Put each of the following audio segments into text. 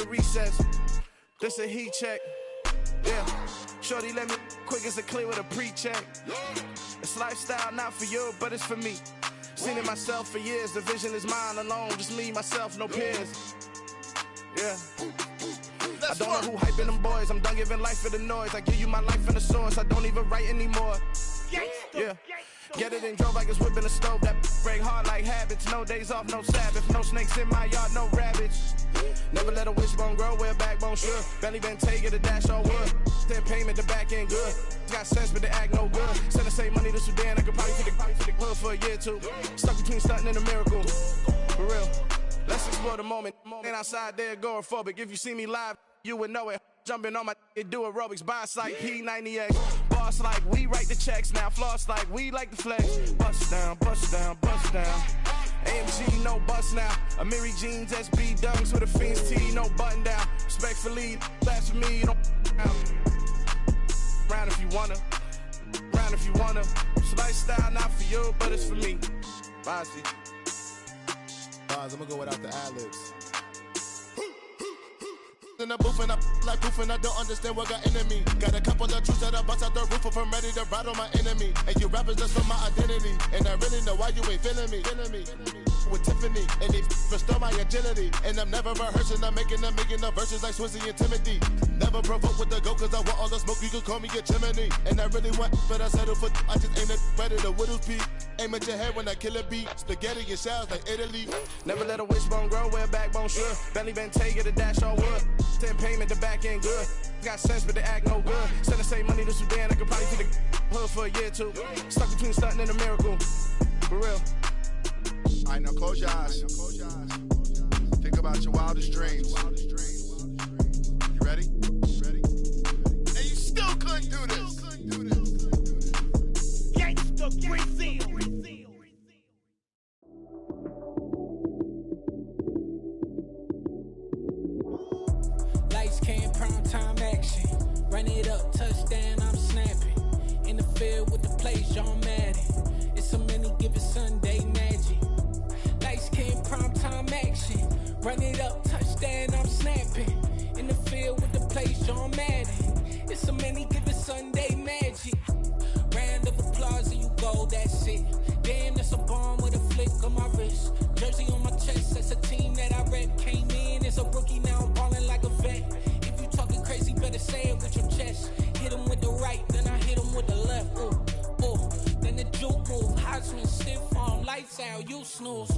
recess. This a heat check. Yeah. Shorty let me quick as a clear with a pre-check. It's lifestyle, not for you, but it's for me. Seen it myself for years. The vision is mine alone. Just me, myself, no peers. Yeah. I don't know who hyping them boys. I'm done giving life for the noise. I give you my life in the source. I don't even write anymore. Yeah. Get it and drove like it's whipping a stove. That break hard like habits. No days off, no Sabbath. No snakes in my yard, no rabbits. Never let a wishbone grow where a backbone should. Belly been taking a dash all wood. Then payment, the back end good. Got sense, but the act no good. Send the same money to Sudan. I could probably take the hood for a year or two. Stuck between stunting and a miracle. For real. Let's explore the moment. Ain't outside there agoraphobic. If you see me live, you would know it. Jumping on my do aerobics. Boss like P90X. Boss like we write the checks now. Floss like we like the flex. Bust down, bust down, bust down. AMG, no bust now. Amiri jeans, SB dunks with a Fiends T, no button down. Respectfully, that's for me, you don't round if you wanna. Round if you wanna. It's lifestyle, not for you, but it's for me. Bossy. I'm gonna go without the ad-libs. In the booth and I like proof and I don't understand what got into me. Got a couple of truths that I bust out the roof if I'm ready to ride on my enemy. And you rappers, that's for my identity. And I really know why you ain't feeling me. With Tiffany, and they restore my agility. And I'm never rehearsing, I'm making a million of verses like Swizzy and Timothy. Never provoke with the go, cause I want all the smoke, you can call me a chimney. And I really want, but I settle for, I just aim it ready to Whittles Peak. Aim at your head when I kill a beat. Spaghetti and shells like Italy. Never let a wishbone grow where a backbone should. Belly been taking a dash all wood. Then payment, the back end good. Got sense, but the act no good. Send the same money to Sudan, I could probably take the hood for a year or two. Stuck between stunting and a miracle. For real. Alright, now close your eyes. Think about your wildest dreams. You ready? And you still couldn't do this. Gangsta Brazil. Lights came, prime time action. Run it up, touchdown, I'm snapping. In the field with the plays, John Madden. It's so many, give it Sunday magic. Lights came, prime time action. Run it up, touchdown, I'm snapping. In the field with the plays, John Madden. It's so many, give it Sunday magic. Round of applause and you go, that's it. Damn, that's a bomb with a flick on my wrist. Jersey on my chest, that's a team that I rep. Came in as a rookie, now I'm ballin' like a vet. If you talking crazy, better say it with your chest. Hit him with the right, then I hit him with the left. Ooh, ooh. Then the juke move, high swing, stiff arm, lights out, you snooze.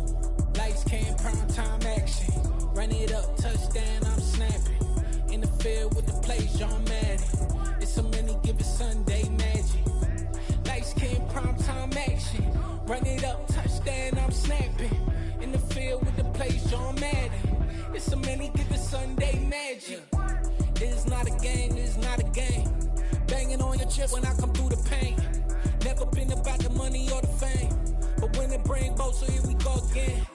Lights came, prime time action. Run it up, touchdown, I'm snapping. In the field with the plays, John Madden. It's so many, give it Sunday magic. Lights came, prime time action. Run it up, touchdown, I'm snapping. In the field with the plays, John Madden. It's so many, give it Sunday magic. This is not a game, this is not a game. Banging on your chest when I come through the pain. Never been about the money or the fame. But when it bring both, so here we go again.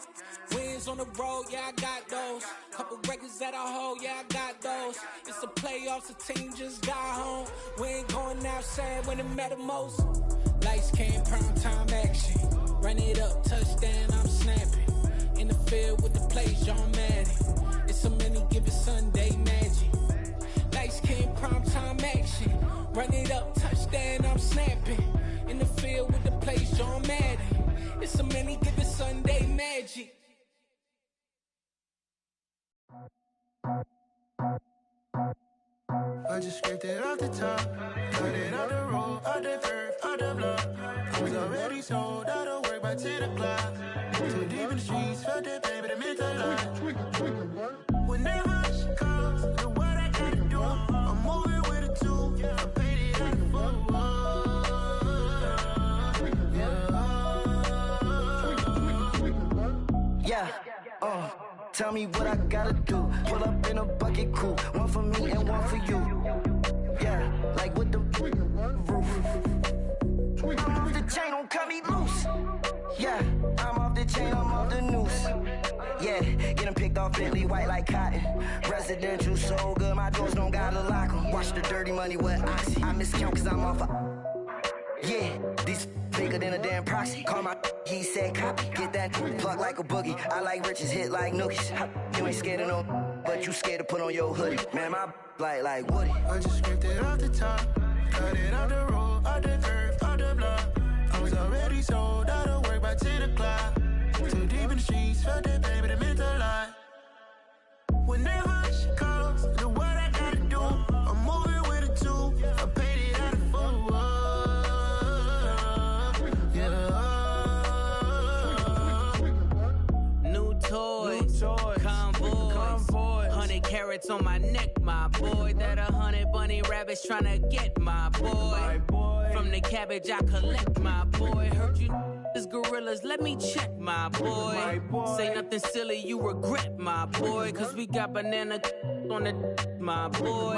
Wins on the road, yeah, I got those. Couple records that I hold, yeah, I got those. It's the playoffs, the team just got home. We ain't going outside when it matter most. Lights came, prime time action. Run it up, touchdown, I'm snapping. In the field with the plays, John Madden. It's so many, give it Sunday magic. Lights came, prime time action. Run it up, touchdown, I'm snapping. In the field with the plays, John Madden. It's so many, give it Sunday magic. I just scraped it off the top, cut it out the road, out the curve, out the block. I was already sold, out of work by 10 o'clock. Too deep in the streets, felt that pain, but it meant a lot. Whenever she calls, do what I gotta do. I'm moving with a two, I paid it out the four. Yeah, tell me what I gotta do. Pull up in a bucket coupe, one for me and one for you. Yeah, like with the roof. I'm off the chain, don't cut me loose. Yeah, I'm off the chain, I'm off the noose. Yeah, getting picked off Bentley white like cotton. Residential so good, my doors don't gotta lock 'em. Watch the dirty money with oxy. I miscount cause I'm off a... Yeah, these bigger than a damn proxy. Call my he said copy. Get that plug like a boogie. I like riches, hit like nookies. You ain't scared of no... but you scared to put on your hoodie. Man, my like Woody. I just scraped it off the top, cut it out the road, out the curve, out the block. I was already sold out of work by 10 o'clock. Too deep in the streets, felt that baby, that meant a lot. Whenever she calls, do what I gotta do. I'm moving with a two, I paid it out of full. Yeah. New toys, convoys, 100 carats on my neck, my boy. That 100 bunny rabbits tryna get my boy. From the cabbage I collect, my boy. Heard you is gorillas, let me check, my boy. Say nothing silly, you regret, my boy. Cause we got banana on the my boy.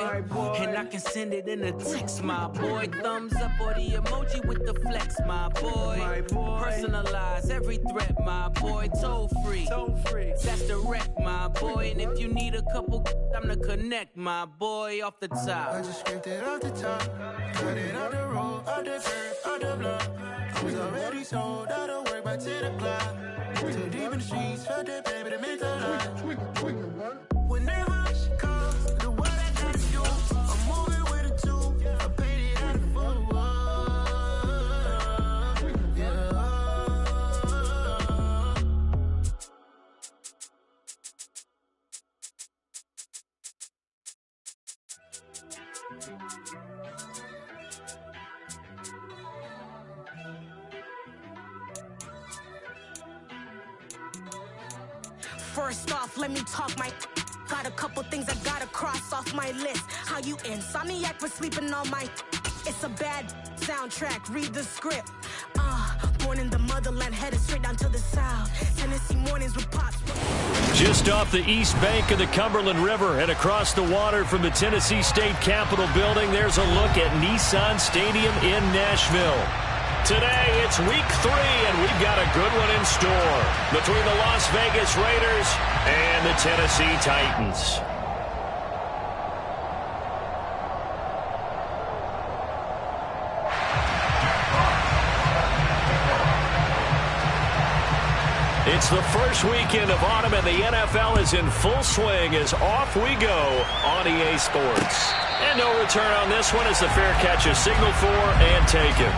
And I can send it in a text, my boy. Thumbs up or the emoji with the flex, my boy. Personalize every threat, my boy. Toll free, that's direct, my boy. And if you need a couple, I'm the connect, my boy. Off the top, I just scraped it off the top, cut it out the road, out the curve, out the block. I was already sold out of work by 10 o'clock. Too deep in the streets, felt that baby, that meant a lot. Whenever she calls, do what I gotta do. I'm moving with a two, I paid it out of full. Yeah. First off, let me talk my. Got a couple things I gotta cross off my list. How you insomniac for sleeping on my. It's a bad soundtrack, read the script. Born in the motherland, headed straight down to the south. Tennessee mornings with pops. Just off the east bank of the Cumberland River and across the water from the Tennessee State Capitol building, there's a look at Nissan Stadium in Nashville. Today, it's week 3, and we've got a good one in store between the Las Vegas Raiders and the Tennessee Titans. It's the first weekend of autumn, and the NFL is in full swing as off we go on EA Sports. And no return on this one as the fair catch is signaled for and taken.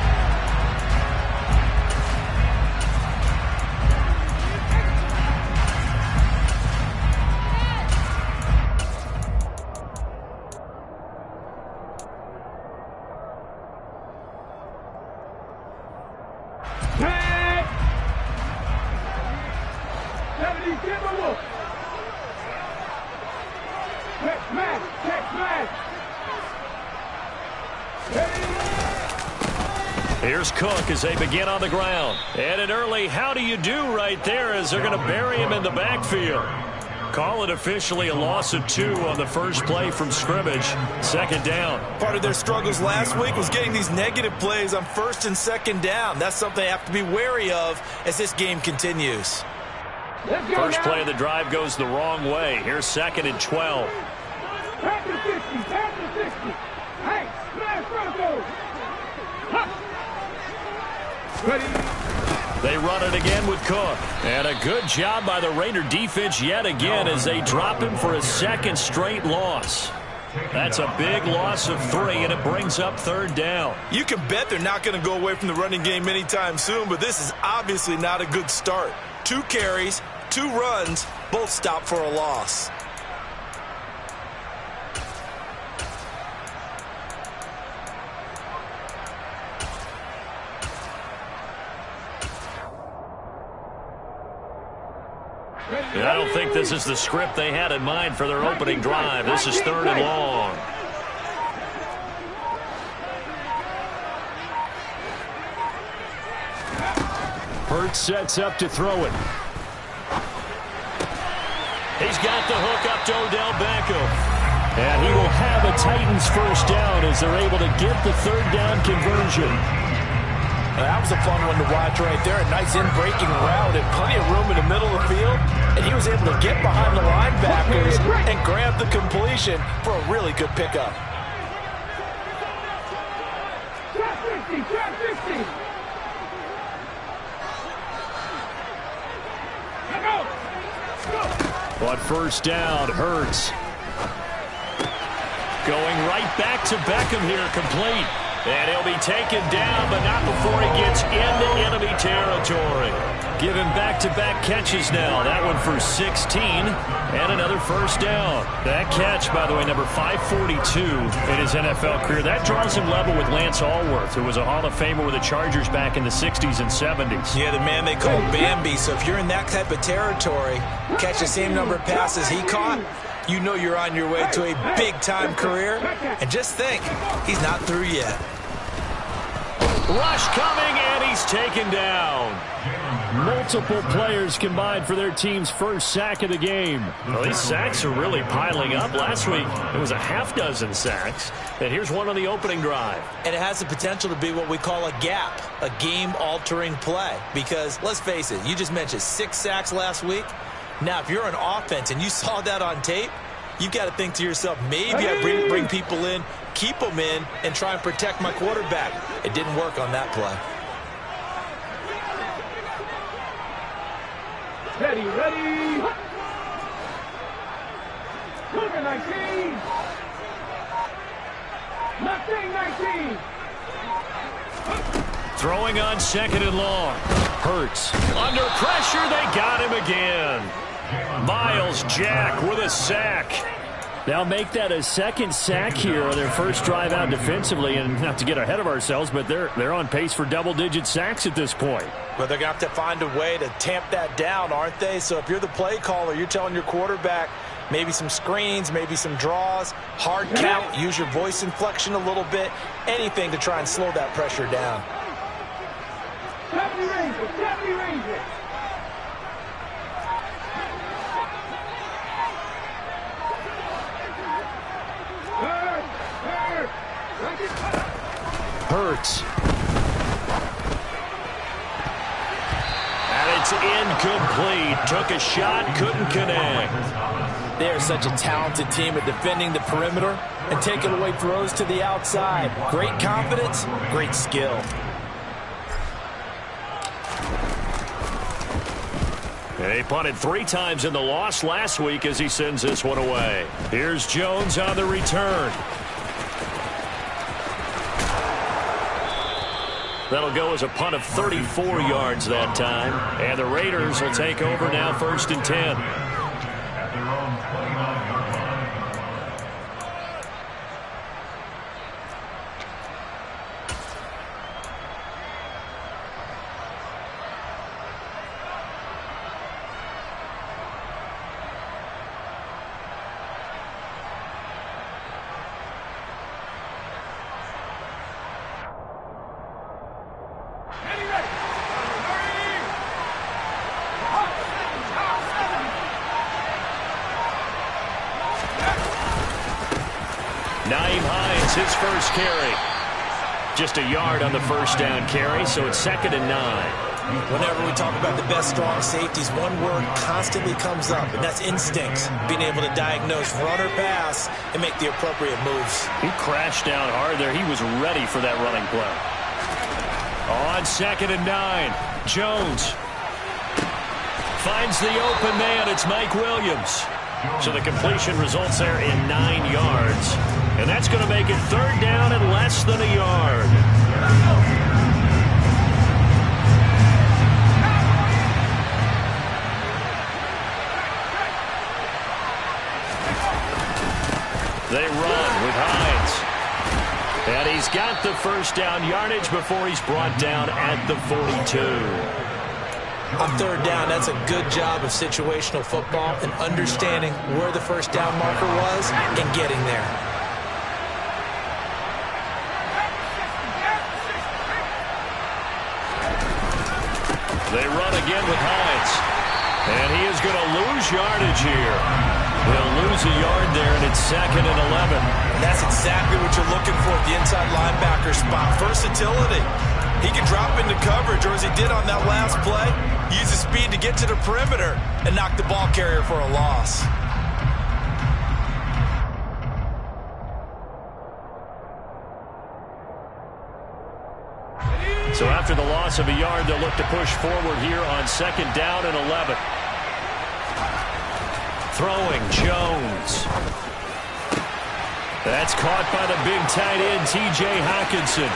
Here's Cook as they begin on the ground. And an early how do you do right there as they're going to bury him in the backfield. Call it officially a loss of 2 on the first play from scrimmage. Second down. Part of their struggles last week was getting these negative plays on first and second down. That's something they have to be wary of as this game continues. First play of the drive goes the wrong way. Here's 2nd and 12. Pass to 60, pass to 60. Hey, smash Broncos. They run it again with Cook. And a good job by the Raider defense yet again as they drop him for a second straight loss. That's a big loss of 3, and it brings up 3rd down. You can bet they're not going to go away from the running game anytime soon, but this is obviously not a good start. 2 carries, 2 runs, both stopped for a loss. I don't think this is the script they had in mind for their opening drive. This is 3rd and long. Hurts sets up to throw it. He's got the hook up to Odell Beckham. And he will have a Titans first down as they're able to get the 3rd down conversion. That was a fun one to watch right there. A nice in-breaking route and plenty of room in the middle of the field. And he was able to get behind the linebackers and grab the completion for a really good pickup. Trap 60, trap 60. Let go. Go. On first down, Hurts. Going right back to Beckham here, complete. And he'll be taken down, but not before he gets into enemy territory. Give him back-to-back catches now. That one for 16 and another first down. That catch, by the way, number 542 in his NFL career. That draws him level with Lance Allworth, who was a Hall of Famer with the Chargers back in the 60s and 70s. Yeah, the man they call Bambi. So if you're in that type of territory, catch the same number of passes he caught, you know you're on your way to a big-time career. And just think, he's not through yet. Rush coming, and he's taken down. Multiple players combined for their team's first sack of the game. Well, these sacks are really piling up. Last week, it was a half-dozen sacks. And here's one on the opening drive. And it has the potential to be what we call a gap, a game-altering play. Because, let's face it, you just mentioned 6 sacks last week. Now, if you're an offense and you saw that on tape, you've got to think to yourself, maybe I bring people in, keep them in, and try and protect my quarterback. It didn't work on that play. Ready. Cougar 19. Mustang 19. Throwing on second and long. Hurts. Under pressure, they got him again. Miles Jack with a sack. They'll make that a second sack here on their first drive out defensively, and not to get ahead of ourselves, but they're on pace for double-digit sacks at this point. Well, they're going to have to find a way to tamp that down, aren't they? So if you're the play caller, you're telling your quarterback maybe some screens, maybe some draws, hard count, use your voice inflection a little bit, anything to try and slow that pressure down. 70 Rangers. Hurts. And it's incomplete. Took a shot, couldn't connect. They're such a talented team at defending the perimeter and taking away throws to the outside. Great confidence, great skill. He punted 3 times in the loss last week as he sends this one away. Here's Jones on the return. That'll go as a punt of 34 yards that time. And the Raiders will take over now, 1st and 10. His first carry. Just a yard on the first down carry, so it's 2nd and 9. Whenever we talk about the best strong safeties, one word constantly comes up, and that's instincts. Being able to diagnose run or pass and make the appropriate moves. He crashed down hard there. He was ready for that running play. On 2nd and 9, Jones finds the open man. It's Mike Williams. So the completion results there in 9 yards. And that's going to make it 3rd down and less than a yard. They run with Hines. And he's got the first down yardage before he's brought down at the 42. On 3rd down, that's a good job of situational football and understanding where the first down marker was and getting there. They run again with Hines. And he is going to lose yardage here. They'll lose a yard there, and it's 2nd and 11. And that's exactly what you're looking for at the inside linebacker spot. Versatility. He can drop into coverage, or as he did on that last play, use his speed to get to the perimeter and knock the ball carrier for a loss. So after the loss of a yard, they'll look to push forward here on 2nd down and 11. Throwing, Jones. That's caught by the big tight end, T.J. Hockenson.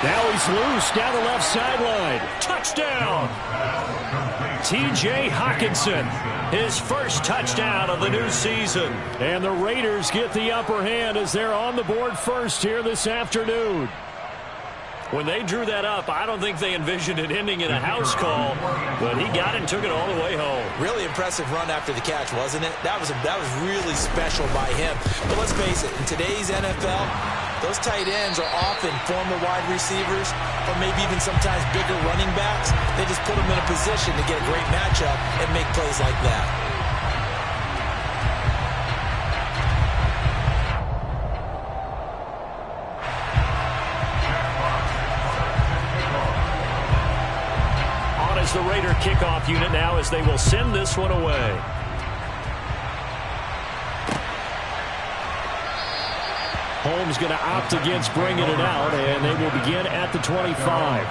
Now he's loose down the left sideline. Touchdown! T.J. Hockenson, his first touchdown of the new season. And the Raiders get the upper hand as they're on the board first here this afternoon. When they drew that up, I don't think they envisioned it ending in a house call, but he got it and took it all the way home. Really impressive run after the catch, wasn't it? That was really special by him. But let's face it, in today's NFL, those tight ends are often former wide receivers or maybe even sometimes bigger running backs. They just put them in a position to get a great matchup and make plays like that. The Raider kickoff unit now as they will send this one away. Holmes going to opt against bringing it out, and they will begin at the 25.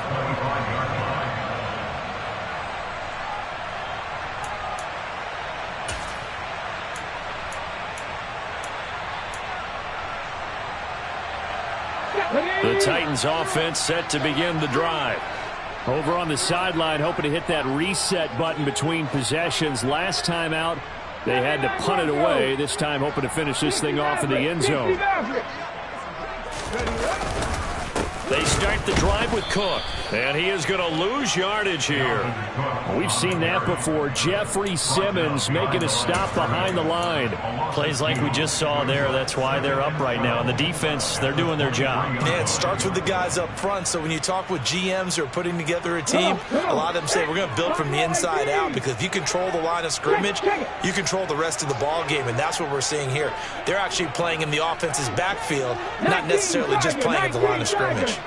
The Titans offense set to begin the drive. Over on the sideline, hoping to hit that reset button between possessions. Last time out, they had to punt it away. This time, hoping to finish this thing off in the end zone. They start the drive with Cook, and he is going to lose yardage here. We've seen that before. Jeffrey Simmons making a stop behind the line. Plays like we just saw there. That's why they're up right now. And the defense, they're doing their job. Yeah, it starts with the guys up front. So when you talk with GMs who are putting together a team, a lot of them say we're going to build from the inside out, because if you control the line of scrimmage, you control the rest of the ball game, and that's what we're seeing here. They're actually playing in the offense's backfield, not necessarily just playing at the line of scrimmage.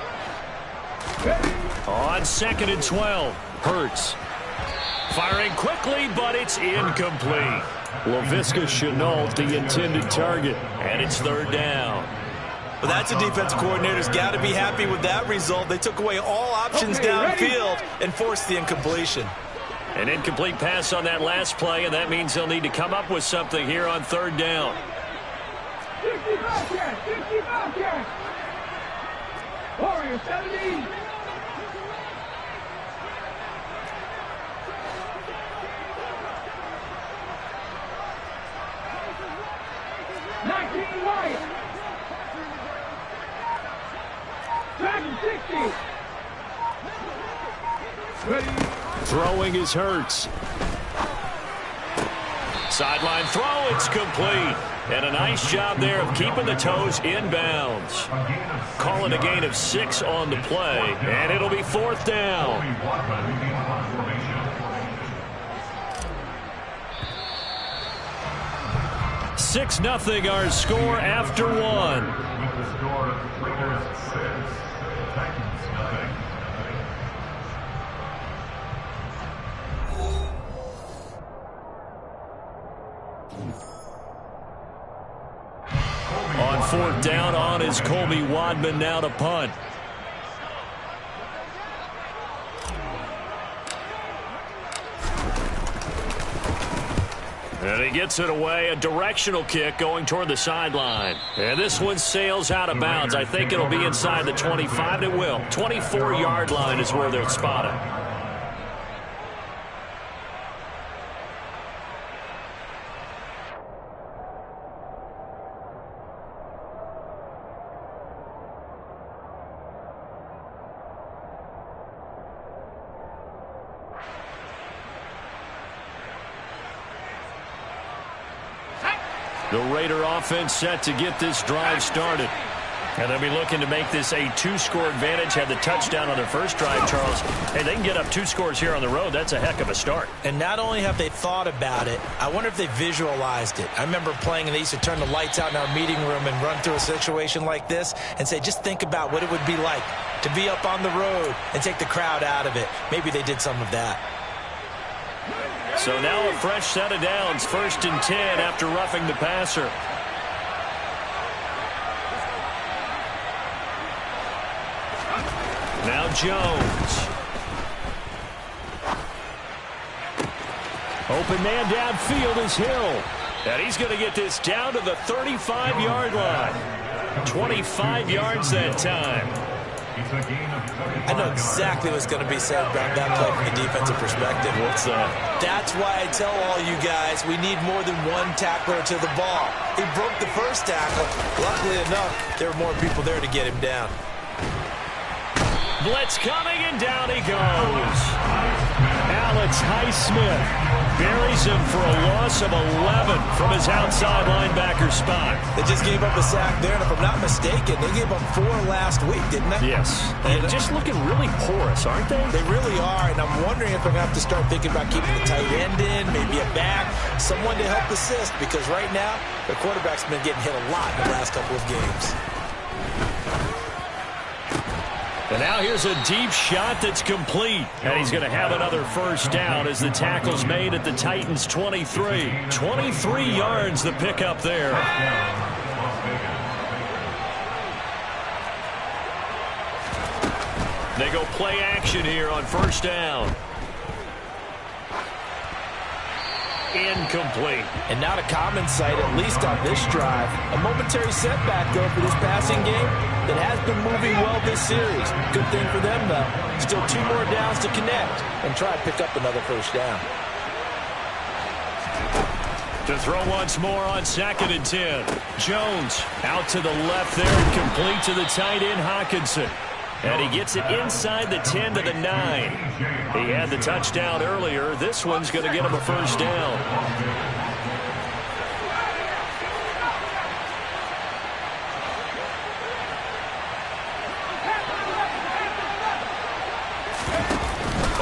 On 2nd and 12, Hurts. Firing quickly, but it's incomplete. Laviska Shenault, the intended target, and it's 3rd down. Well, that's a defensive coordinator's got to be happy with that result. They took away all options downfield and forced the incompletion. An incomplete pass on that last play, and that means they'll need to come up with something here on 3rd down. 65 Warriors 70. Throwing is Hurts. Sideline throw, it's complete. And a nice job there of keeping the toes inbounds. Calling a gain of 6 on the play, and it'll be 4th down. 6-0 our score after 1. On 4th down, on is Colby Wadman now to punt. And he gets it away, a directional kick going toward the sideline. And this one sails out of bounds. I think it'll be inside the 25. It will. 24-yard line is where they'll spot it. The Raider offense set to get this drive started. And they'll be looking to make this a 2-score advantage. Had the touchdown on their first drive, Charles. Hey, they can get up 2 scores here on the road. That's a heck of a start. And not only have they thought about it, I wonder if they visualized it. I remember playing, and they used to turn the lights out in our meeting room and run through a situation like this and say, just think about what it would be like to be up on the road and take the crowd out of it. Maybe they did some of that. So now a fresh set of downs, 1st and 10 after roughing the passer. Now Jones. Open man downfield is Hill. And he's going to get this down to the 35-yard line. 25 yards that time. I know exactly what's going to be said about that play from the defensive perspective. What's that? That's why I tell all you guys we need more than one tackler to the ball. He broke the first tackle. Luckily enough, there were more people there to get him down. Blitz coming, and down he goes. Alex Highsmith buries him for a loss of 11 from his outside linebacker spot. They just gave up a sack there, and if I'm not mistaken, they gave up 4 last week, didn't they? Yes. And just looking really porous, aren't they? They really are, and I'm wondering if I'm going to have to start thinking about keeping the tight end in, maybe a back, someone to help assist, because right now, the quarterback's been getting hit a lot in the last couple of games. And now here's a deep shot that's complete. And he's going to have another first down as the tackle's made at the Titans' 23. 23 yards the pickup there. They go play action here on first down. Incomplete. And not a common sight, at least on this drive. A momentary setback, though, for this passing game that has been moving well this series. Good thing for them, though. Still 2 more downs to connect and try to pick up another first down. To throw once more on 2nd and 10. Jones out to the left there and complete to the tight end Hawkinson. And he gets it inside the 10 to the 9. He had the touchdown earlier. This one's going to get him a first down.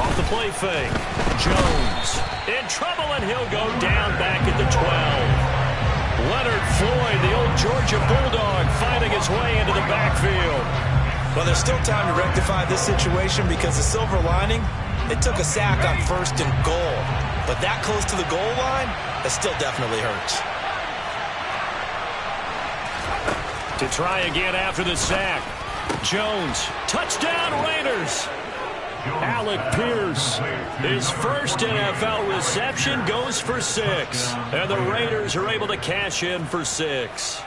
Off the play fake. Jones in trouble, and he'll go down back at the 12. Leonard Floyd, the old Georgia Bulldog, finding his way into the backfield. Well, there's still time to rectify this situation because the silver lining, it took a sack on 1st and goal. But that close to the goal line, that still definitely hurts. To try again after the sack. Jones, touchdown Raiders. Alec Pierce, his first NFL reception, goes for 6. And the Raiders are able to cash in for 6.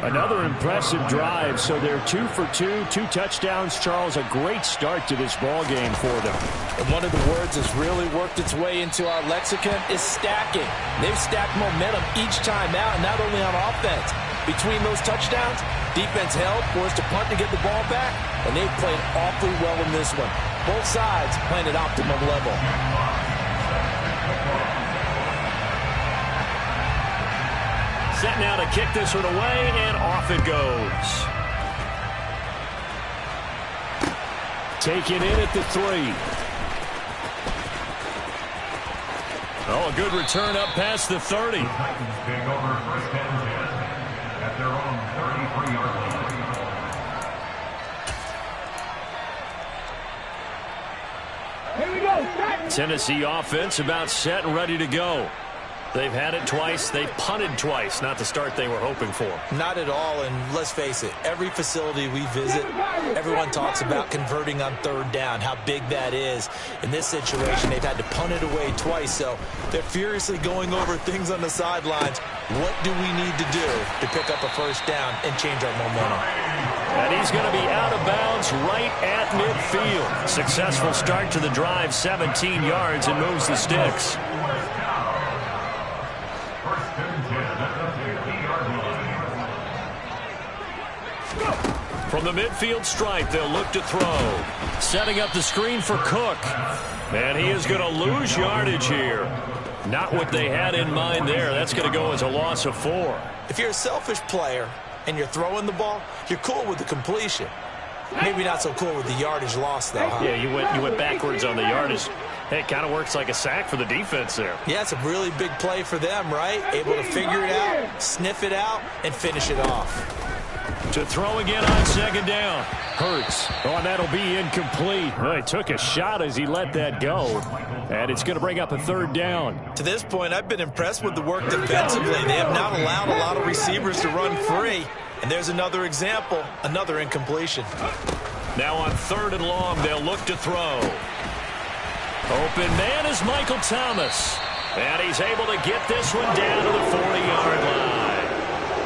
Another impressive drive, so they're 2 for 2, 2 touchdowns. Charles, a great start to this ball game for them. And one of the words that's really worked its way into our lexicon is stacking. They've stacked momentum each time out, not only on offense. Between those touchdowns, defense held, forced to punt to get the ball back, and they've played awfully well in this one. Both sides playing at optimum level. Set now to kick this one away, and off it goes. Taken in at the 3. Oh, a good return up past the 30. Titans take over 1st and 10 at their own 33-yard line. Here we go. Tennessee offense about set and ready to go. They've had it twice. They've punted twice. Not the start they were hoping for. Not at all, and let's face it, every facility we visit, everyone talks about converting on 3rd down, how big that is. In this situation, they've had to punt it away twice, so they're furiously going over things on the sidelines. What do we need to do to pick up a first down and change our momentum? And he's going to be out of bounds right at midfield. Successful start to the drive, 17 yards, and moves the sticks. From the midfield stripe, they'll look to throw. Setting up the screen for Cook. And he is going to lose yardage here. Not what they had in mind there. That's going to go as a loss of 4. If you're a selfish player and you're throwing the ball, you're cool with the completion. Maybe not so cool with the yardage loss, though, huh? Yeah, you went backwards on the yardage. Hey, it kind of works like a sack for the defense there. Yeah, it's a really big play for them, right? Able to figure it out, sniff it out, and finish it off. To throw again on 2nd down. Hurts. Oh, and that'll be incomplete. Well, he took a shot as he let that go. And it's going to bring up a 3rd down. To this point, I've been impressed with the work defensively. They have not allowed a lot of receivers to run free. And there's another example, another incompletion. Now on 3rd and long, they'll look to throw. Open man is Michael Thomas. And he's able to get this one down to the 40-yard line.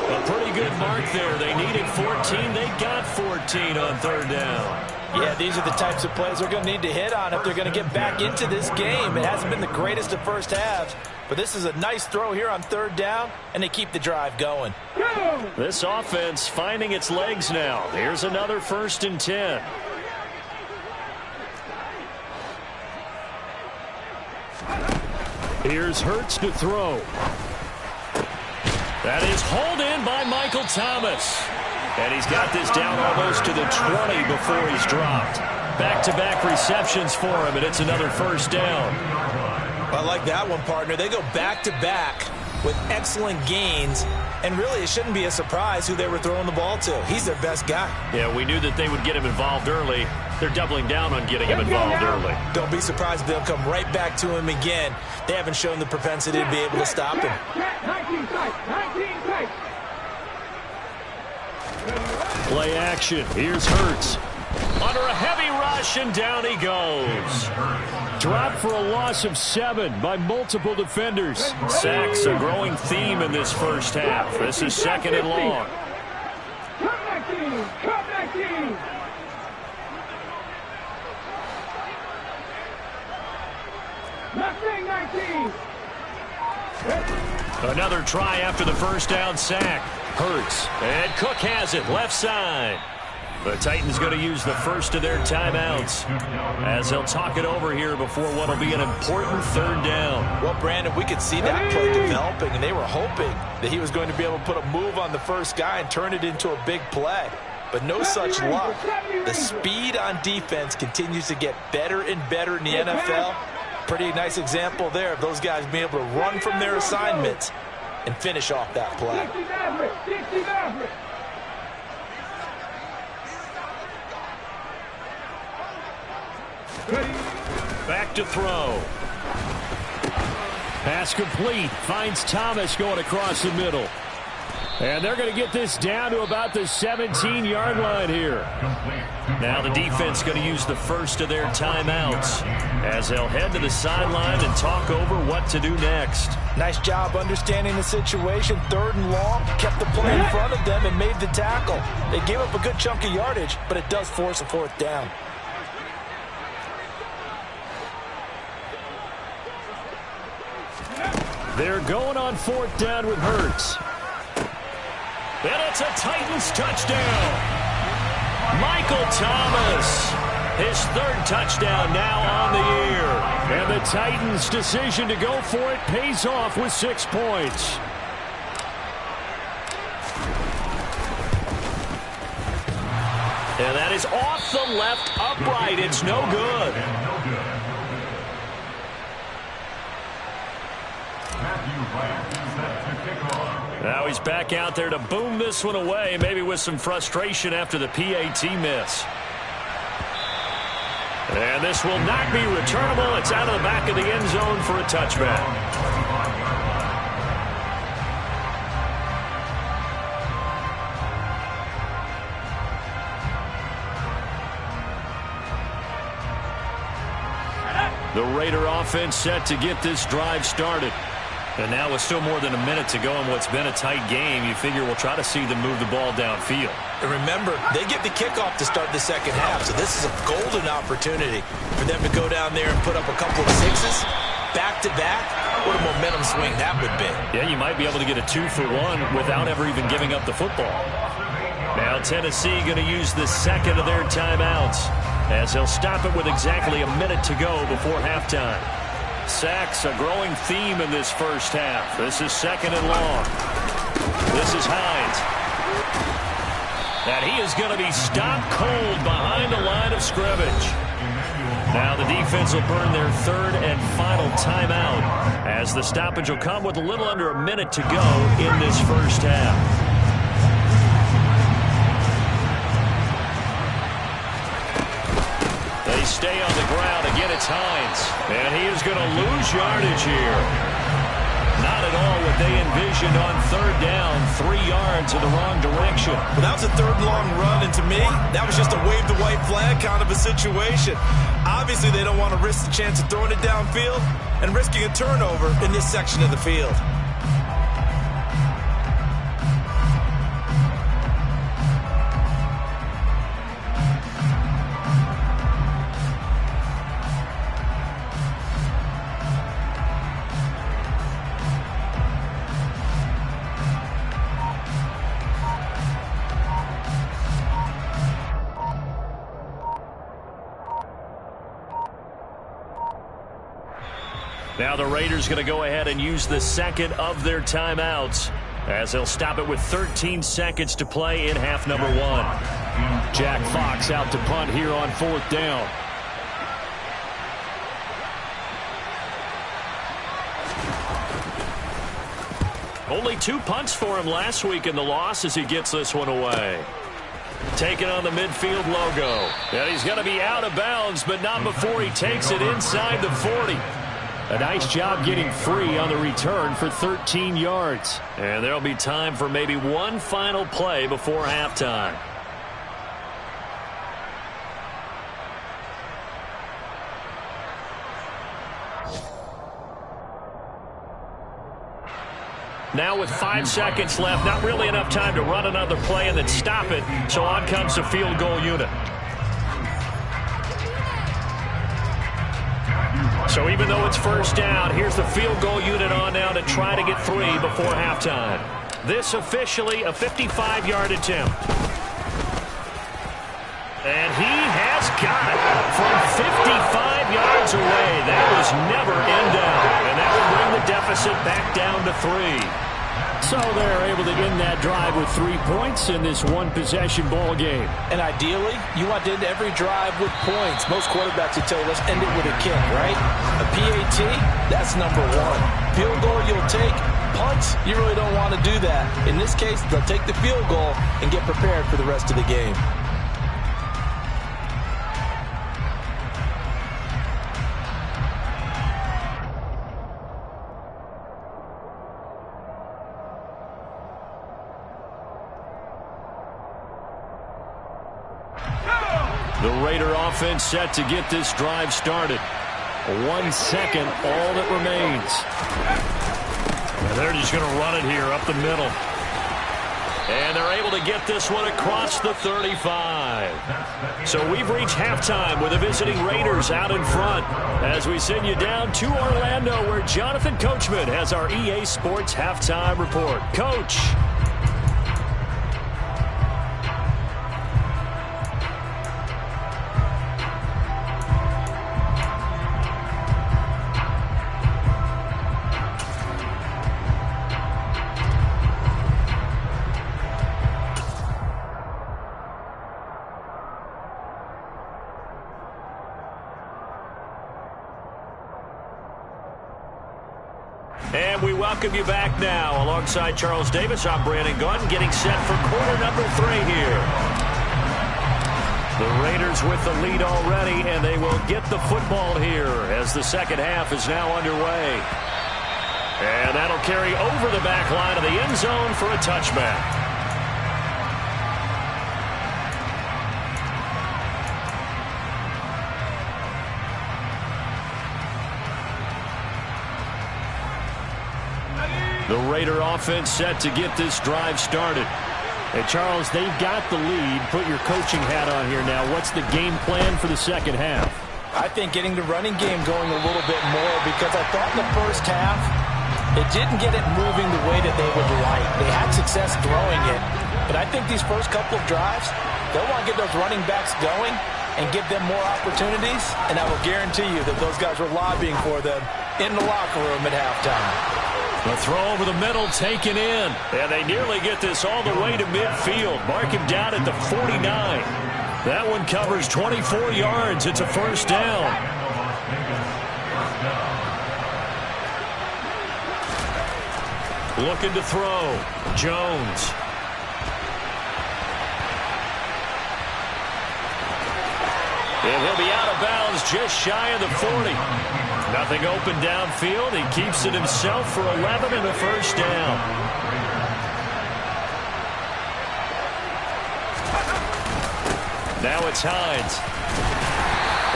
A pretty good mark there. They needed 14. They got 14 on third down. Yeah, these are the types of plays they're going to need to hit on if they're going to get back into this game. It hasn't been the greatest of first halves, but this is a nice throw here on third down, and they keep the drive going. This offense finding its legs now. Here's another 1st and 10. Here's Hurts to throw. That is hauled in by Michael Thomas. And he's got this down almost to the 20 before he's dropped. Back-to-back receptions for him, and it's another 1st down. I like that one, partner. They go back-to-back with excellent gains, and really it shouldn't be a surprise who they were throwing the ball to. He's their best guy. Yeah, we knew that they would get him involved early. They're doubling down on getting him involved early. Don't be surprised if they'll come right back to him again. They haven't shown the propensity to be able to stop him. 19 tight. Play action. Here's Hurts. Under a heavy rush, and down he goes. Dropped for a loss of 7 by multiple defenders. Sacks a growing theme in this first half. This is 2nd and long. Come back, team. Nothing, 19. Another try after the 1st down sack. Hurts. And Cook has it left side. The Titans going to use the first of their timeouts as they'll talk it over here before what will be an important 3rd down. Well, Brandon, we could see that play developing, and they were hoping that he was going to be able to put a move on the first guy and turn it into a big play. But no such luck. The speed on defense continues to get better and better in the NFL. Pretty nice example there of those guys being able to run from their assignments and finish off that play. Back to throw. Pass complete. Finds Thomas going across the middle. And they're going to get this down to about the 17-yard line here. Now the defense going to use the first of their timeouts as they'll head to the sideline and talk over what to do next. Nice job understanding the situation. 3rd and long. Kept the play in front of them and made the tackle. They gave up a good chunk of yardage, but it does force a 4th down. They're going on 4th down with Hurts. And it's a Titans touchdown. Michael Thomas, his 3rd touchdown now on the year. And the Titans' decision to go for it pays off with 6 points. And that is off the left upright. It's no good. Now he's back out there to boom this one away, maybe with some frustration after the PAT miss. And this will not be returnable. It's out of the back of the end zone for a touchback. The Raider offense set to get this drive started. And now with still more than a minute to go in what's been a tight game, you figure we'll try to see them move the ball downfield. And remember, they get the kickoff to start the 2nd half, so this is a golden opportunity for them to go down there and put up a couple of 6s back-to-back. What a momentum swing that would be. Yeah, you might be able to get a 2-for-1 without ever even giving up the football. Now Tennessee going to use the 2nd of their timeouts as they'll stop it with exactly a minute to go before halftime. Sacks a growing theme in this first half. This is 2nd and long. This is Hines. And he is going to be stopped cold behind the line of scrimmage. Now the defense will burn their 3rd and final timeout as the stoppage will come with a little under a minute to go in this first half. They stay on the ground. Again, it's Hines. And he is going to lose yardage here. Not at all what they envisioned on third down, 3 yards in the wrong direction. Well, that was a third long run, and to me, that was just a wave the white flag kind of a situation. Obviously, they don't want to risk the chance of throwing it downfield and risking a turnover in this section of the field. Now the Raiders going to go ahead and use the second of their timeouts as they'll stop it with 13 seconds to play in half number 1. Jack Fox out to punt here on 4th down. Only 2 punts for him last week in the loss as he gets this one away. Taking on the midfield logo. And he's going to be out of bounds, but not before he takes it inside the 40. A nice job getting free on the return for 13 yards. And there'll be time for maybe one final play before halftime. Now with 5 seconds left, not really enough time to run another play and then stop it. So on comes the field goal unit. So even though it's first down, here's the field goal unit on now to try to get 3 before halftime. This officially a 55-yard attempt. And he has got it from 55 yards away. That was never in doubt. And that will bring the deficit back down to 3. So they're able to end that drive with 3 points in this one-possession ball game. And ideally, you want to end every drive with points. Most quarterbacks would tell you, let's end it with a kick, right? A PAT, that's number 1. Field goal you'll take. Punts, you really don't want to do that. In this case, they'll take the field goal and get prepared for the rest of the game. The Raider offense set to get this drive started. 1 second, all that remains. And they're just going to run it here up the middle. And they're able to get this one across the 35. So we've reached halftime with the visiting Raiders out in front as we send you down to Orlando where Jonathan Coachman has our EA Sports halftime report. Coach. And we welcome you back now. Alongside Charles Davis, I'm Brandon Gunn, getting set for quarter number 3 here. The Raiders with the lead already, and they will get the football here as the second half is now underway. And that'll carry over the back line of the end zone for a touchback. The Raider offense set to get this drive started. And Charles, they've got the lead. Put your coaching hat on here now. What's the game plan for the second half? I think getting the running game going a little bit more because I thought in the first half it didn't get it moving the way that they would like. They had success throwing it. But I think these first couple of drives, they'll want to get those running backs going and give them more opportunities. And I will guarantee you that those guys were lobbying for them in the locker room at halftime. The throw over the middle taken in. And they nearly get this all the way to midfield. Mark him down at the 49. That one covers 24 yards. It's a first down. Looking to throw. Jones. And he'll be out of bounds just shy of the 40. Nothing open downfield. He keeps it himself for 11 and a first down. Now it's Hines.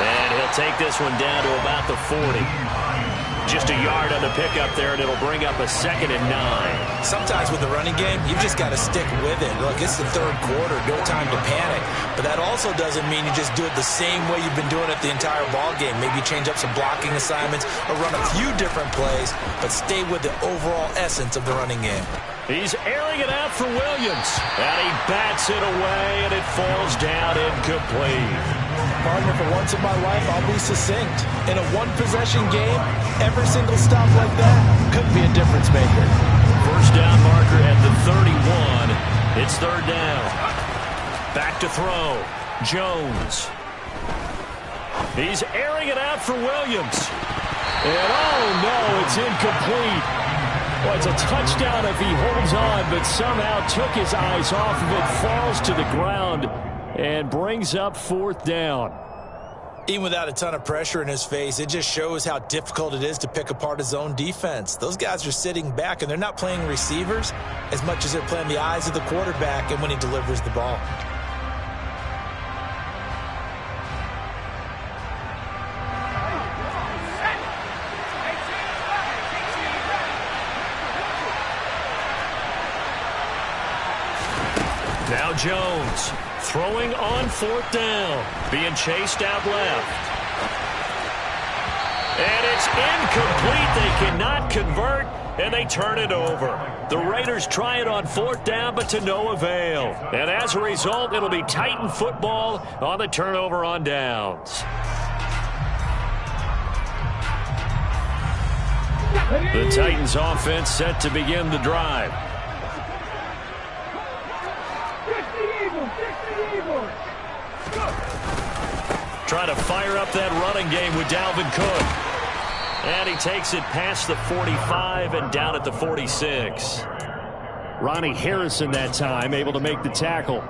And he'll take this one down to about the 40. Just a yard on the pickup there, and it'll bring up a 2nd and 9. Sometimes with the running game, you've just got to stick with it. Look, it's the third quarter, no time to panic. But that also doesn't mean you just do it the same way you've been doing it the entire ball game. Maybe change up some blocking assignments or run a few different plays, but stay with the overall essence of the running game. He's airing it out for Williams. And he bats it away, and it falls down incomplete. Partner, for once in my life, I'll be succinct. In a one-possession game, every single stop like that could be a difference maker. First down marker at the 31. It's third down. Back to throw. Jones. He's airing it out for Williams. And oh no, it's incomplete. Well, it's a touchdown if he holds on, but somehow took his eyes off of it, falls to the ground, and brings up fourth down. Even without a ton of pressure in his face, it just shows how difficult it is to pick apart his own defense. Those guys are sitting back, and they're not playing receivers as much as they're playing the eyes of the quarterback and when he delivers the ball. Now Jones throwing on fourth down, being chased out left. And it's incomplete. They cannot convert, and they turn it over. The Raiders try it on fourth down, but to no avail. And as a result, it'll be Titan football on the turnover on downs. The Titans offense set to begin the drive. Trying to fire up that running game with Dalvin Cook. And he takes it past the 45 and down at the 46. Ronnie Harrison that time able to make the tackle.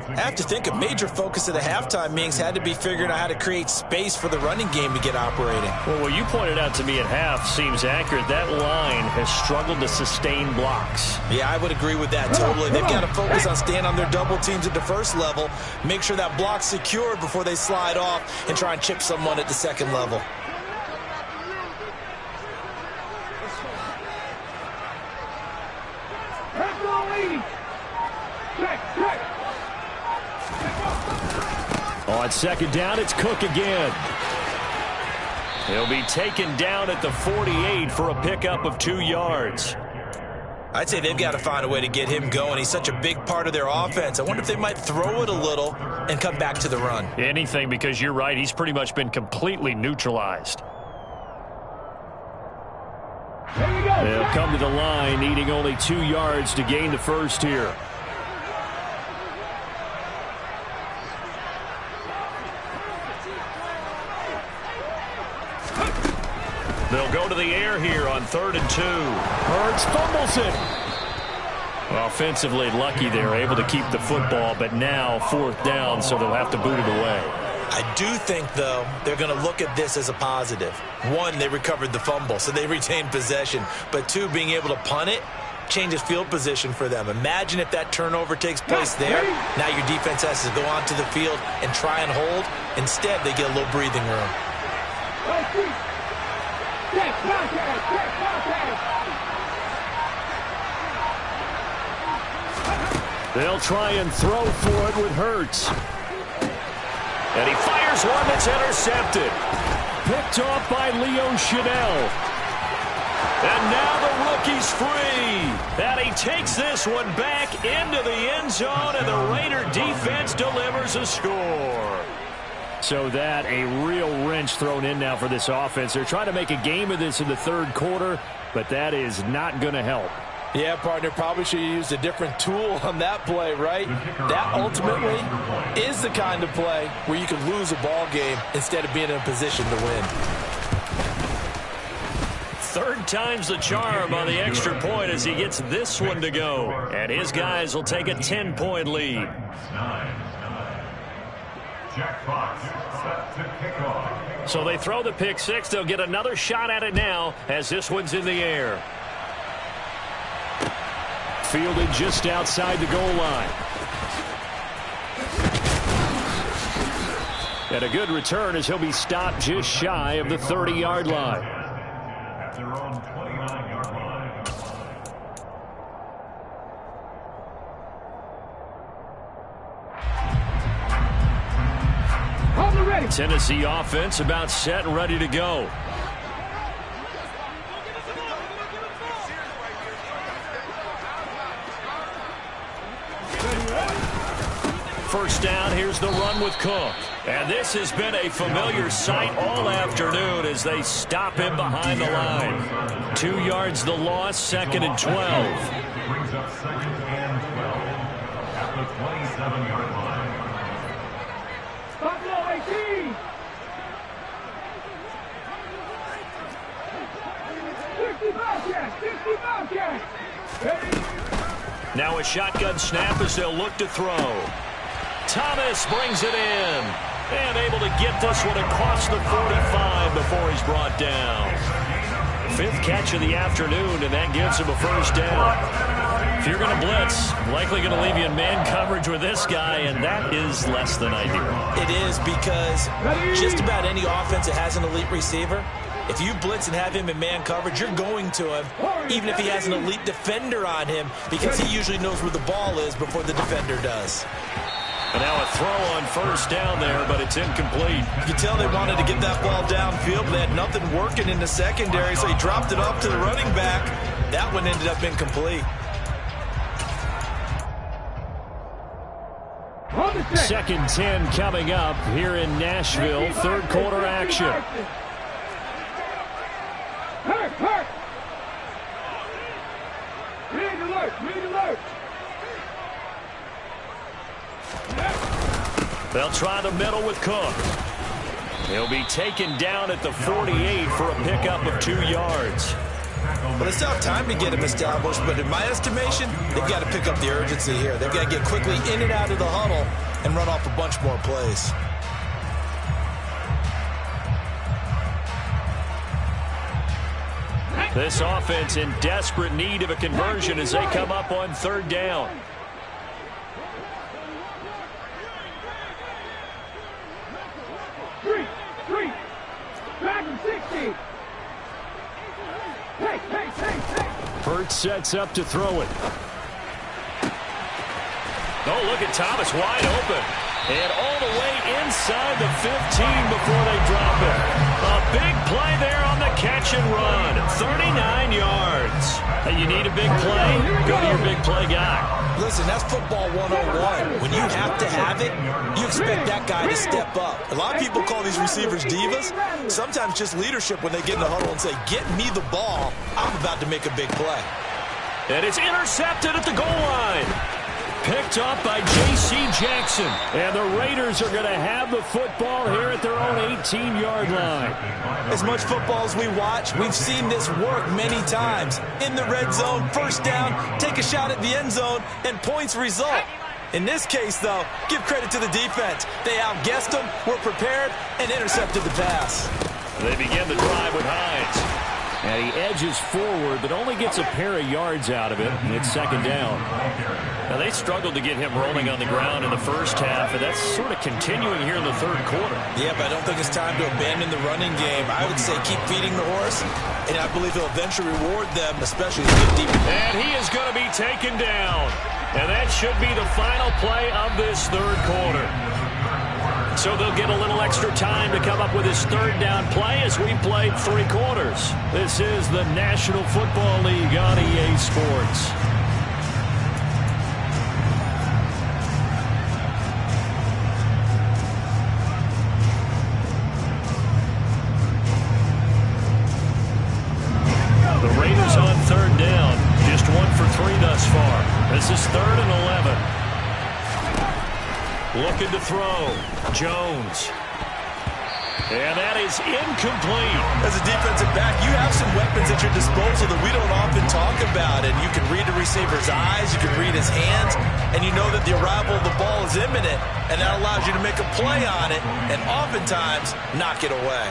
I have to think a major focus of the halftime meetings had to be figuring out how to create space for the running game to get operating. Well, what you pointed out to me at half seems accurate. That line has struggled to sustain blocks. Yeah, I would agree with that totally. They've got to focus on staying on their double teams at the first level, make sure that block's secured before they slide off and try and chip someone at the second level. On second down, it's Cook again. He'll be taken down at the 48 for a pickup of 2 yards. I'd say they've got to find a way to get him going. He's such a big part of their offense. I wonder if they might throw it a little and come back to the run. Anything, because you're right. He's pretty much been completely neutralized. They'll come to the line, needing only 2 yards to gain the first here. They'll go to the air here on 3rd and 2. Hurts fumbles it. Offensively lucky they're able to keep the football, but now 4th down, so they'll have to boot it away. I do think, though, they're going to look at this as a positive. 1, they recovered the fumble, so they retained possession. But 2, being able to punt it changes field position for them. Imagine if that turnover takes place there. Now your defense has to go onto the field and try and hold. Instead, they get a little breathing room. They'll try and throw for it with Hurts. And he fires one that's intercepted. Picked off by Leo Chanel. And now the rookie's free. And he takes this one back into the end zone, and the Raider defense delivers a score. So that a real wrench thrown in now for this offense. They're trying to make a game of this in the 3rd quarter, but that is not going to help. Yeah, partner, probably should have used a different tool on that play, right? That ultimately is the kind of play where you can lose a ball game instead of being in a position to win. 3rd time's the charm on the extra point as he gets this one to go. And his guys will take a 10-point lead. So they throw the pick six. They'll get another shot at it now as this one's in the air. Fielded just outside the goal line. And a good return as he'll be stopped just shy of the 30-yard line. At their own 29-yard line. Tennessee offense about set and ready to go. First down, here's the run with Cook. And this has been a familiar sight all afternoon as they stop him behind the line. 2 yards the loss, 2nd and 12. Brings up 2nd and 12 at the 27-yard line. Buffalo 18. 60 Bobcats. Now a shotgun snap as they'll look to throw. Thomas brings it in. And able to get this one across the 45 before he's brought down. 5th catch of the afternoon, and that gives him a first down. If you're going to blitz, likely going to leave you in man coverage with this guy, and that is less than ideal. It is, because just about any offense that has an elite receiver, if you blitz and have him in man coverage, you're going to him, even if he has an elite defender on him, because he usually knows where the ball is before the defender does. And now a throw on first down there, but it's incomplete. You can tell they wanted to get that ball downfield, but they had nothing working in the secondary, so he dropped it off to the running back. That one ended up incomplete. 2nd and 10 coming up here in Nashville. 3rd quarter action. Hurt. Read alert. They'll try the middle with Cook. He'll be taken down at the 48 for a pickup of 2 yards. Well, they still have time to get him established, but in my estimation, they've got to pick up the urgency here. They've got to get quickly in and out of the huddle and run off a bunch more plays. This offense in desperate need of a conversion as they come up on 3rd down. Three. Back in 60. Hey. Hurts sets up to throw it. Oh, look at Thomas wide open. And all the way inside the 15 before they drop it. A big play there on the catch and run. 39 yards. Hey, you need a big play? Go to your big play guy. Listen, that's football 101. When you have to have it, you expect that guy to step up. A lot of people call these receivers divas. Sometimes just leadership when they get in the huddle and say, get me the ball. I'm about to make a big play. And it's intercepted at the goal line. Picked up by J.C. Jackson. And the Raiders are going to have the football here at their own 18-yard line. As much football as we watch, we've seen this work many times. In the red zone, first down, take a shot at the end zone, and points result. In this case, though, give credit to the defense. They outguessed them, were prepared, and intercepted the pass. They begin the drive with Hines. And he edges forward, but only gets a pair of yards out of it. It's 2nd down. Now, they struggled to get him rolling on the ground in the first half, and that's sort of continuing here in the 3rd quarter. Yeah, but I don't think it's time to abandon the running game. I would say keep feeding the horse, and I believe he'll eventually reward them, especially as they get deep. And he is going to be taken down. And that should be the final play of this 3rd quarter. So they'll get a little extra time to come up with his 3rd down play as we played 3 quarters. This is the National Football League on EA Sports. The Raiders on 3rd down. Just 1 for 3 thus far. This is 3rd and 11. Looking to throw. Jones. And that is incomplete. As a defensive back, you have some weapons at your disposal that we don't often talk about. And you can read the receiver's eyes, you can read his hands, and you know that the arrival of the ball is imminent, and that allows you to make a play on it and oftentimes knock it away.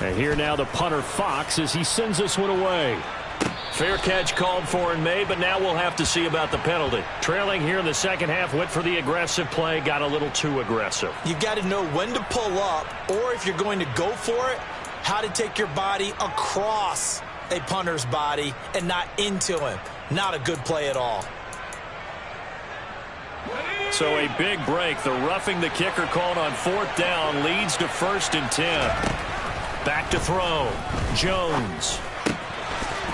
And here now the punter Fox as he sends this one away. Fair catch called for and made, but now we'll have to see about the penalty. Trailing here in the second half, went for the aggressive play, got a little too aggressive. You've got to know when to pull up, or if you're going to go for it, how to take your body across a punter's body and not into him. Not a good play at all. So a big break. The roughing the kicker called on 4th down leads to 1st and 10. Back to throw. Jones.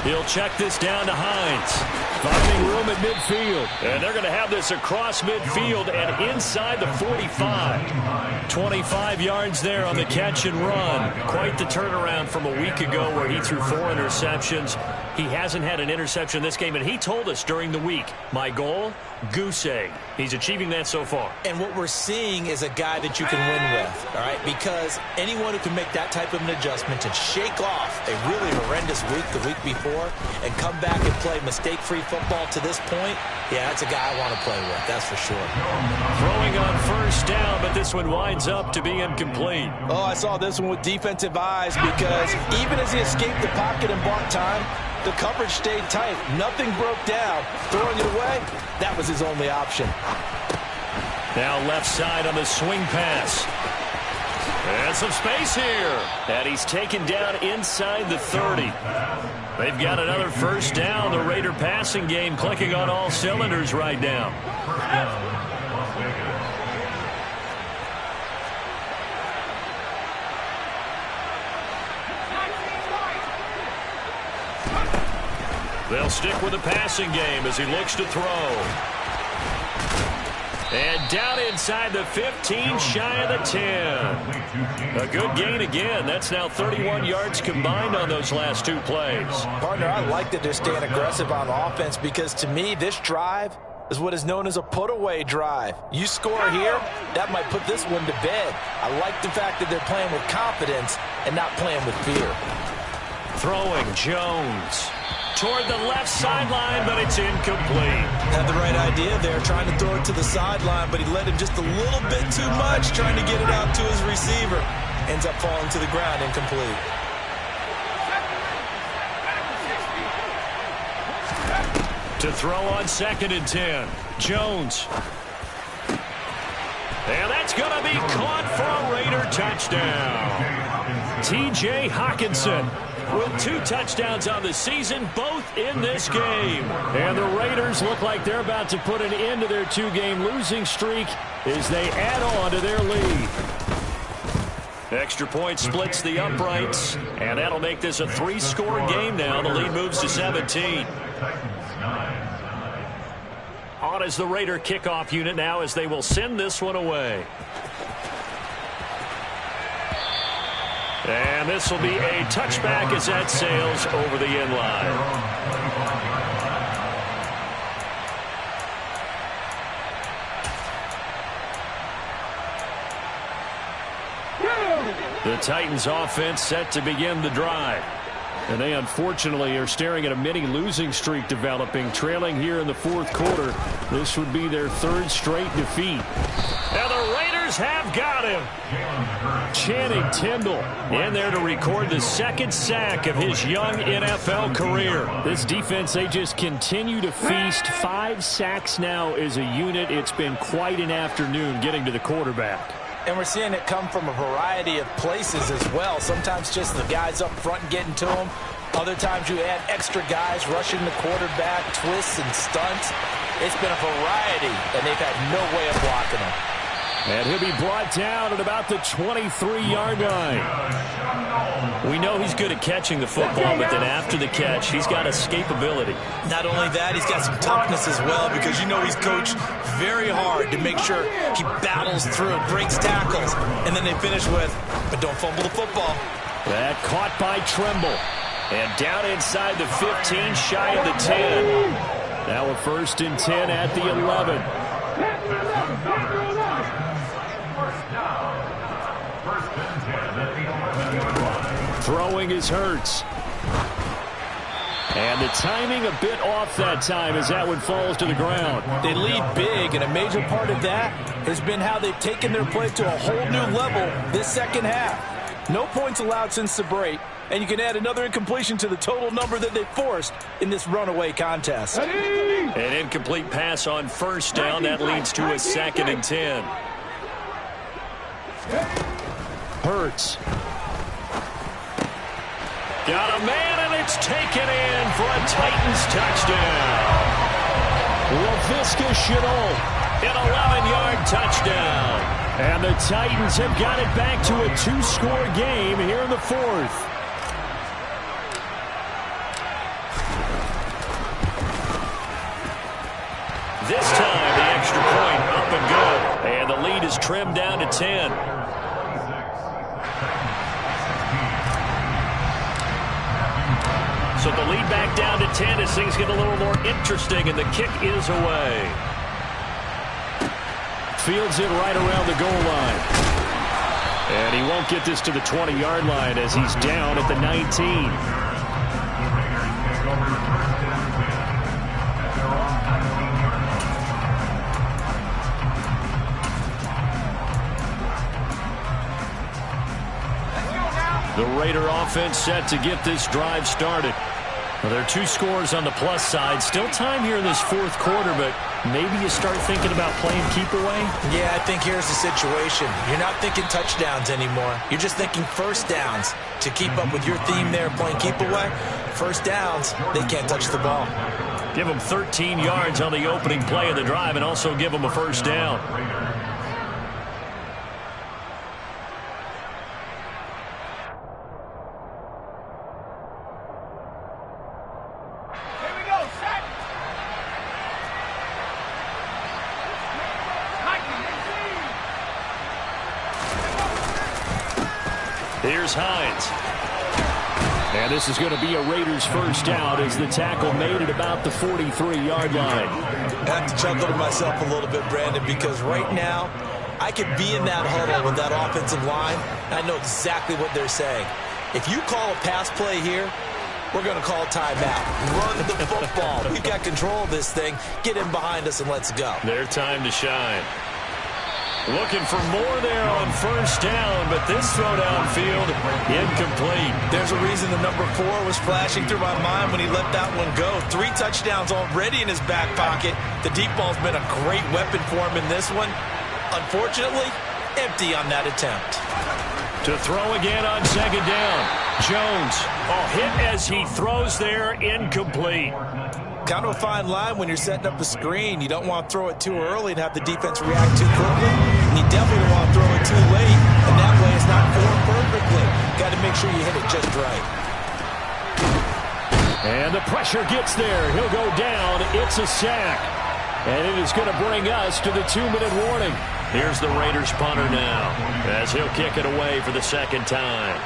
He'll check this down to Hines. Finding room at midfield. And they're going to have this across midfield and inside the 45. 25 yards there on the catch and run. Quite the turnaround from a week ago where he threw 4 interceptions. He hasn't had an interception this game, and he told us during the week, my goal, goose egg. He's achieving that so far. And what we're seeing is a guy that you can win with, all right? Because anyone who can make that type of an adjustment and shake off a really horrendous week the week before and come back and play mistake-free football to this point, yeah, that's a guy I want to play with, that's for sure. Throwing on 1st down, but this one winds up to be incomplete. Oh, I saw this one with defensive eyes because even as he escaped the pocket and bought time, the coverage stayed tight. Nothing broke down. Throwing it away, that was his only option. Now left side on the swing pass. And some space here. And he's taken down inside the 30. They've got another 1st down. The Raider passing game clicking on all cylinders right now. They'll stick with the passing game as he looks to throw. And down inside the 15, shy of the 10. A good gain again. That's now 31 yards combined on those last 2 plays. Partner, I like that they're staying aggressive on offense because to me, this drive is what is known as a put-away drive. You score here, that might put this one to bed. I like the fact that they're playing with confidence and not playing with fear. Throwing Jones toward the left sideline, but it's incomplete. Had the right idea there, trying to throw it to the sideline, but he let him just a little bit too much, trying to get it out to his receiver. Ends up falling to the ground, incomplete. To throw on 2nd and 10. Jones. And that's going to be caught for a Raider touchdown. T.J. Hawkinson with 2 touchdowns on the season, both in this game. And the Raiders look like they're about to put an end to their 2-game losing streak as they add on to their lead. Extra point splits the uprights, and that'll make this a 3-score game now. The lead moves to 17. On is the Raider kickoff unit now as they will send this one away. And this will be a touchback as that sails over the end line. The Titans offense set to begin the drive. And they unfortunately are staring at a mini losing streak developing, trailing here in the 4th quarter. This would be their 3rd straight defeat. Now the Raiders have got him. Channing Tindall in there to record the 2nd sack of his young NFL career. This defense, they just continue to feast. 5 sacks now as a unit. It's been quite an afternoon getting to the quarterback. And we're seeing it come from a variety of places as well. Sometimes just the guys up front getting to him. Other times you add extra guys rushing the quarterback, twists and stunts. It's been a variety, and they've had no way of blocking him. And he'll be brought down at about the 23-yard line. We know he's good at catching the football, but then after the catch, he's got escapability. Not only that, he's got some toughness as well because you know he's coached very hard to make sure he battles through, breaks tackles, and then they finish with, but don't fumble the football. That caught by Tremble. And down inside the 15, shy of the 10. Now a 1st and 10 at the 11. Throwing is Hurts. And the timing a bit off that time as that one falls to the ground. They lead big, and a major part of that has been how they've taken their play to a whole new level this second half. No points allowed since the break, and you can add another incompletion to the total number that they forced in this runaway contest. An incomplete pass on first down. That leads to a 2nd and 10. Hurts. Got a man, and it's taken in for a Titans touchdown. LaVisca Chenault, an 11-yard touchdown. And the Titans have got it back to a 2-score game here in the 4th. This time, the extra point up and good. And the lead is trimmed down to 10. So the lead back down to 10 as things get a little more interesting, and the kick is away. Fields it right around the goal line. And he won't get this to the 20-yard line as he's down at the 19. The Raider offense set to get this drive started. Well, there are 2 scores on the plus side. Still time here in this 4th quarter, but maybe you start thinking about playing keep away? Yeah, I think here's the situation. You're not thinking touchdowns anymore. You're just thinking first downs. To keep up with your theme there, playing keep away, first downs, they can't touch the ball. Give them 13 yards on the opening play of the drive and also give them a first down. Here's Hines. And this is going to be a Raiders first down as the tackle made it about the 43-yard line. I have to chuckle to myself a little bit, Brandon, because right now I could be in that huddle with that offensive line. I know exactly what they're saying. If you call a pass play here, we're going to call timeout. Run the football. We've got control of this thing. Get in behind us and let's go. Their time to shine. Looking for more there on first down, but this throw downfield, incomplete. There's a reason the number 4 was flashing through my mind when he let that one go. 3 touchdowns already in his back pocket. The deep ball's been a great weapon for him in this one. Unfortunately, empty on that attempt. To throw again on second down. Jones, hit as he throws there, incomplete. Kind of a fine line when you're setting up a screen. You don't want to throw it too early and have the defense react too quickly. And you definitely don't want to throw it too late, and that way it's not formed perfectly. Got to make sure you hit it just right. And the pressure gets there. He'll go down. It's a sack. And it is going to bring us to the 2-minute warning. Here's the Raiders punter now as he'll kick it away for the second time.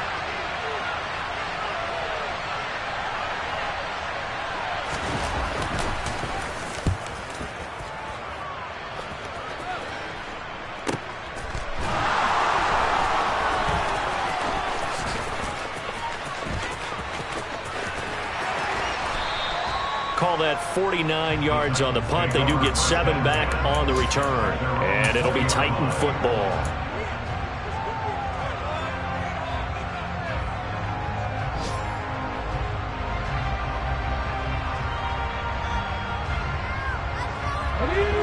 Call that 49 yards on the punt. They do get 7 back on the return. And it'll be Titan football.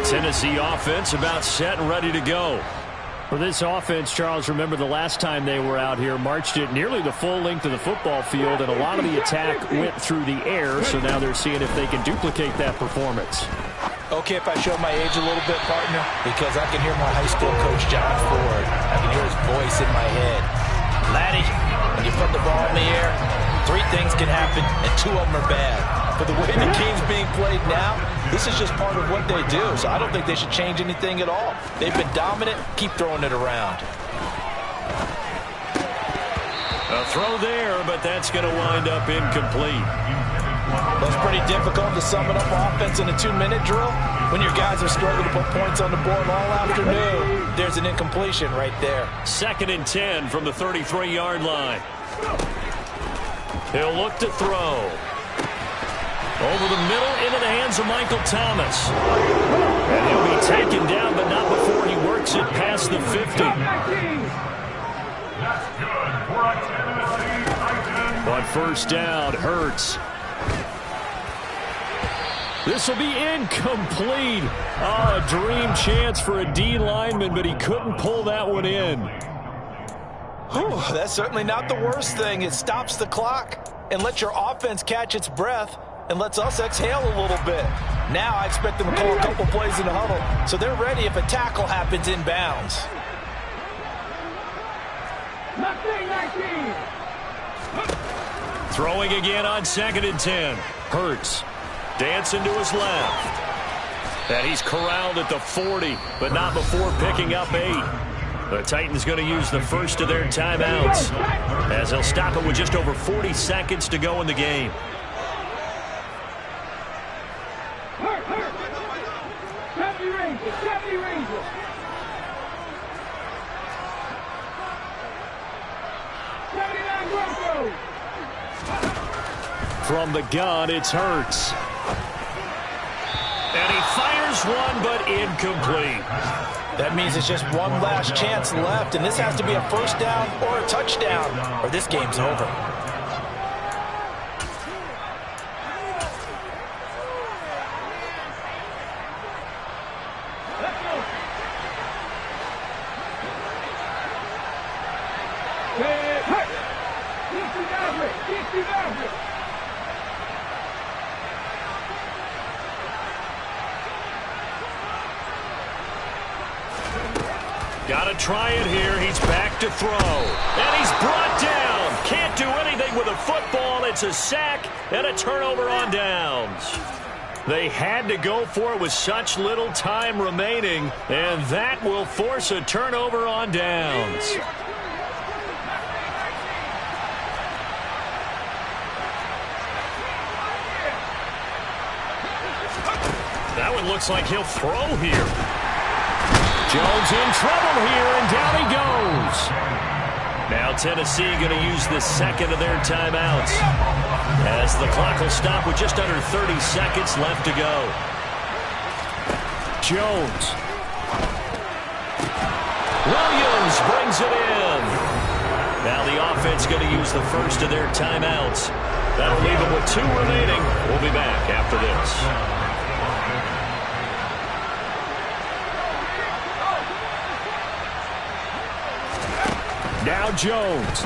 Tennessee offense about set and ready to go. For this offense, Charles, remember the last time they were out here, marched it nearly the full length of the football field, and a lot of the attack went through the air, so now they're seeing if they can duplicate that performance. Okay, if I show my age a little bit, partner, because I can hear my high school coach, John Ford. I can hear his voice in my head. Laddie, when you put the ball in the air, 3 things can happen, and 2 of them are bad. But the way the game's being played now, this is just part of what they do. So I don't think they should change anything at all. They've been dominant. Keep throwing it around. A throw there, but that's going to wind up incomplete. That's pretty difficult to sum it up offense in a 2-minute drill. When your guys are struggling to put points on the board all afternoon, there's an incompletion right there. 2nd and 10 from the 33-yard line. He'll look to throw. Over the middle into the hands of Michael Thomas. And he'll be taken down, but not before he works it past the 50. That's good for a Tennessee Titan. On first down, Hurts. This will be incomplete. Oh, a dream chance for a D lineman, but he couldn't pull that one in. Whew, that's certainly not the worst thing. It stops the clock and lets your offense catch its breath and lets us exhale a little bit. Now I expect them to call a couple plays in the huddle, so they're ready if a tackle happens inbounds. Throwing again on 2nd and 10. Hurts dancing to his left. And he's corralled at the 40, but not before picking up 8. The Titans going to use the first of their timeouts, as they'll stop it with just over 40 seconds to go in the game. From the gun, it's Hurts. And he fires one, but incomplete. That means it's just one last chance left, and this has to be a first down or a touchdown, or this game's over. Got to try it here. He's back to throw. And he's brought down. Can't do anything with a football. It's a sack and a turnover on downs. They had to go for it with such little time remaining, and that will force a turnover on downs. That one looks like he'll throw here. Jones in trouble here, and down he goes. Now Tennessee going to use the second of their timeouts, as the clock will stop with just under 30 seconds left to go. Jones. Williams brings it in. Now the offense going to use the first of their timeouts. That'll leave them with 2 remaining. We'll be back after this. Now Jones.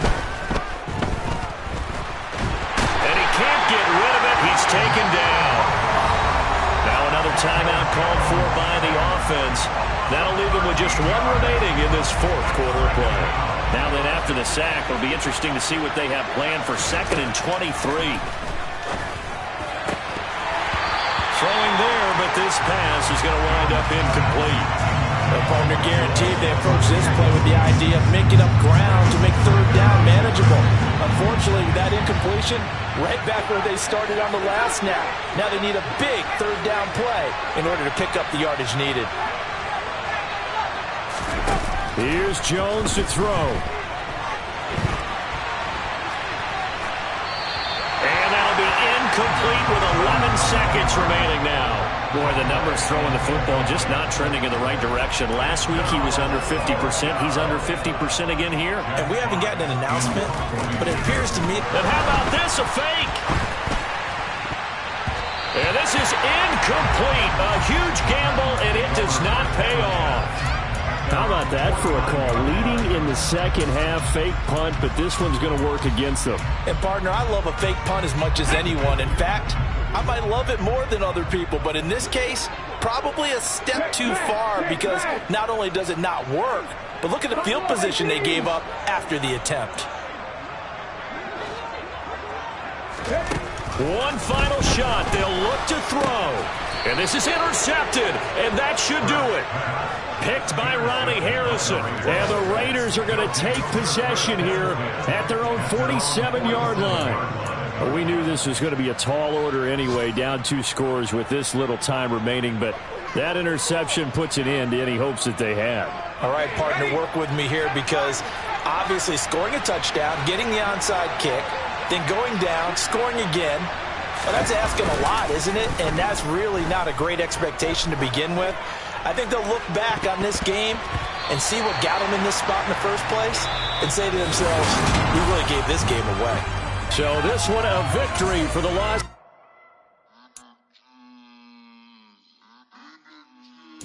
And he can't get rid of it. He's taken down. Now another timeout called for by the offense. That'll leave them with just 1 remaining in this 4th quarter of play. Now then, after the sack, it'll be interesting to see what they have planned for 2nd and 23. Throwing there, but this pass is going to wind up incomplete. The partner guaranteed they approach this play with the idea of making up ground to make 3rd down manageable. Unfortunately, with that incompletion, right back where they started on the last snap. Now they need a big 3rd down play in order to pick up the yardage needed. Here's Jones to throw. And that'll be incomplete with 11 seconds remaining now. Boy, the numbers throwing the football just not trending in the right direction. Last week he was under 50%. He's under 50% again here. And we haven't gotten an announcement, but it appears to me... And how about this, a fake? And this is incomplete. A huge gamble, and it does not pay off. How about that for a call? Leading in the second half, fake punt, but this one's going to work against them. And, partner, I love a fake punt as much as anyone. In fact, I might love it more than other people, but in this case, probably a step too far, because not only does it not work, but look at the field position they gave up after the attempt. One final shot. They'll look to throw. And this is intercepted, and that should do it. Picked by Ronnie Harrison. And the Raiders are going to take possession here at their own 47-yard line. Well, we knew this was going to be a tall order anyway, down 2 scores with this little time remaining, but that interception puts an end to any hopes that they had. All right, partner, work with me here because obviously scoring a touchdown, getting the onside kick, then going down, scoring again, well, that's asking a lot, isn't it? And that's really not a great expectation to begin with. I think they'll look back on this game and see what got them in this spot in the first place and say to themselves, we really gave this game away. So this one a victory for the Los